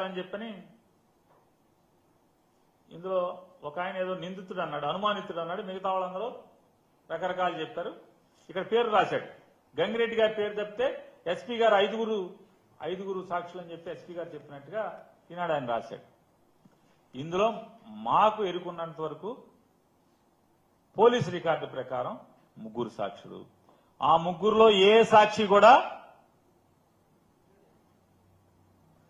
అని చెప్పని ఇందులో ఒక ఆయన ఏదో నిందితుడు అన్నాడు, అనుమానితుడు అన్నాడు, మిగతా వాళ్ళందరూ రకరకాలు చెప్పారు. ఇక్కడ పేరు రాశాడు, గంగిరెడ్డి గారి పేరు చెప్తే ఎస్పీ గారు ఐదుగురు సాక్షులు అని చెప్పి ఎస్పీ గారు చెప్పినట్టుగా ఈనాడు ఆయన రాశాడు. ఇందులో మాకు ఎరుకున్నంత వరకు పోలీసు రికార్డు ప్రకారం 3 సాక్షులు. ఆ 3లో ఏ సాక్షి కూడా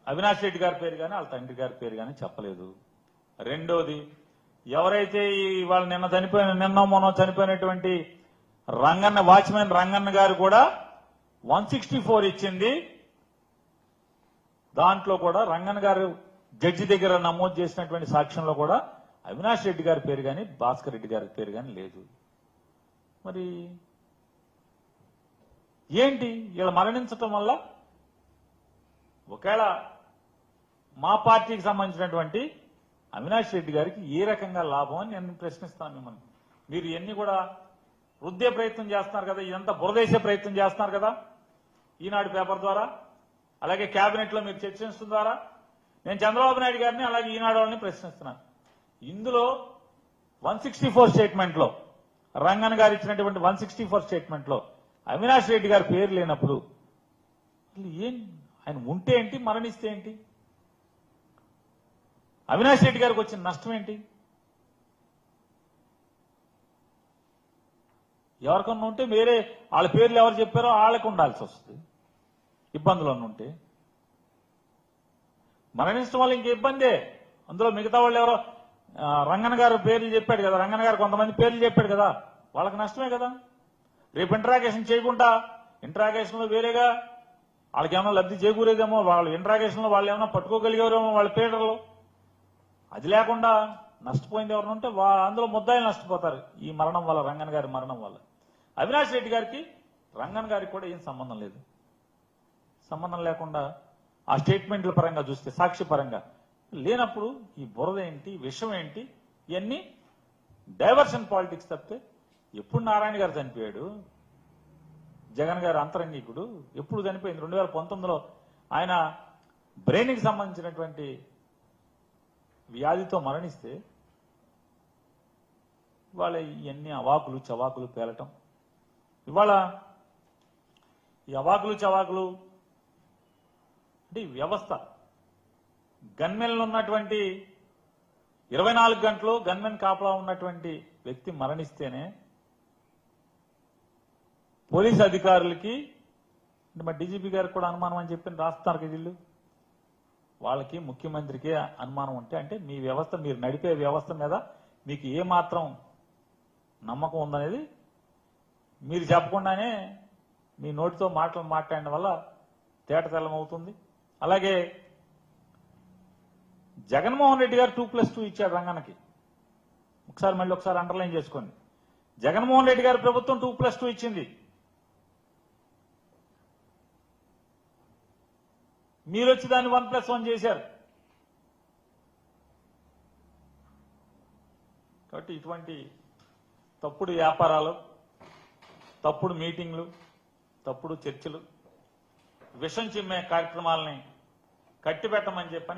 అవినాష్ రెడ్డి గారి పేరు కానీ వాళ్ళ తండ్రి గారి పేరు కానీ చెప్పలేదు. రెండోది, ఎవరైతే వాళ్ళు నిన్న మొన్న చనిపోయినటువంటి రంగన్న, వాచ్మెన్ రంగన్న గారు కూడా 164 ఇచ్చింది. దాంట్లో కూడా రంగన్న గారు జడ్జి దగ్గర నమోదు చేసినటువంటి సాక్ష్యంలో కూడా అవినాష్ రెడ్డి గారి పేరు కానీ భాస్కర్ రెడ్డి గారి పేరు కానీ లేదు. మరి ఏంటి ఇలా మరణించటం వల్ల ఒకవేళ మా పార్టీకి సంబంధించినటువంటి అవినాష్ రెడ్డి గారికి ఏ రకంగా లాభం అని నేను ప్రశ్నిస్తాను మిమ్మల్ని. మీరు ఇవన్నీ కూడా రుద్దే ప్రయత్నం చేస్తున్నారు కదా, ఇదంతా బురదేసే ప్రయత్నం చేస్తున్నారు కదా ఈనాడు పేపర్ ద్వారా, అలాగే కేబినెట్ లో మీరు చర్చించడం ద్వారా. నేను చంద్రబాబు నాయుడు గారిని అలాగే ఈనాడు వాళ్ళని ప్రశ్నిస్తున్నాను. ఇందులో 164 స్టేట్మెంట్ లో, రంగన్ గారు ఇచ్చినటువంటి 164 స్టేట్మెంట్ లో అవినాష్ రెడ్డి గారి పేరు లేనప్పుడు ఏం, ఆయన ఉంటే ఏంటి, మరణిస్తే ఏంటి, అవినాష్ రెడ్డి గారికి వచ్చిన నష్టం ఏంటి? ఎవరికన్నా ఉంటే వేరే వాళ్ళ పేర్లు ఎవరు చెప్పారో వాళ్ళకు ఉండాల్సి వస్తుంది. ఇబ్బందులు ఉంటే మరణించడం వల్ల ఇంక ఇబ్బందే. అందులో మిగతా వాళ్ళు ఎవరో రంగన్ గారు పేర్లు చెప్పాడు కదా, రంగన్ గారు కొంతమంది పేర్లు చెప్పాడు కదా, వాళ్ళకి నష్టమే కదా. రేపు ఇంట్రాగేషన్ చేయకుండా ఇంట్రాగేషన్ లో వేరేగా వాళ్ళకి ఏమైనా లబ్ధి చేకూరేదేమో, వాళ్ళు ఇంట్రాగేషన్ లో వాళ్ళు ఏమైనా పట్టుకోగలిగేవారేమో వాళ్ళ పేర్లలో. అది లేకుండా నష్టపోయింది ఎవరు ఉంటే అందులో ముద్దాయిలు నష్టపోతారు ఈ మరణం వల్ల, రంగన్ గారి మరణం వల్ల. అవినాష్ రెడ్డి గారికి రంగన్ గారికి కూడా ఏం సంబంధం లేదు. సంబంధం లేకుండా ఆ స్టేట్మెంట్ల పరంగా చూస్తే, సాక్షి పరంగా లేనప్పుడు ఈ బురద ఏంటి, విషయం ఏంటి, ఇవన్నీ డైవర్షన్ పాలిటిక్స్ తప్పితే. ఎప్పుడు నారాయణ గారు చనిపోయాడు, జగన్ గారు అంతరంగికుడు ఎప్పుడు చనిపోయింది? 2019లో ఆయన బ్రెయిన్కి సంబంధించినటువంటి వ్యాధితో మరణిస్తే ఇవాళ ఇవన్నీ అవాకులు చవాకులు పేలటం. ఇవాళ ఈ అవాకులు చవాకులు అంటే ఈ వ్యవస్థ, గన్మెన్లు ఉన్నటువంటి 24 గంటలు గన్మెన్ కాపలా ఉన్నటువంటి వ్యక్తి మరణిస్తేనే పోలీసు అధికారులకి, అంటే మా డీజీపీ గారికి కూడా అనుమానం అని చెప్పి రాస్తున్నారు కదా వీళ్ళు, వాళ్ళకి ముఖ్యమంత్రికి అనుమానం ఉంటే, అంటే మీ వ్యవస్థ, మీరు నడిపే వ్యవస్థ మీద మీకు ఏ మాత్రం నమ్మకం ఉందనేది మీరు చెప్పకుండానే మీ నోటితో మాట్లాడడం వల్ల తేటతెల్లమవుతుంది. అలాగే జగన్మోహన్ రెడ్డి గారు 2+2 ఇచ్చాడు రంగన్నకి. మళ్ళీ ఒకసారి అండర్లైన్ చేసుకోండి. జగన్మోహన్ రెడ్డి గారి ప్రభుత్వం 2+2 ఇచ్చింది. మీరు వచ్చి దాన్ని 1+1 చేశారు. కాబట్టి ఇటువంటి తప్పుడు వ్యాపారాలు, తప్పుడు మీటింగ్లు, తప్పుడు చర్చలు, విషం చిమ్మే కార్యక్రమాలని కట్టిపెట్టమని చెప్పని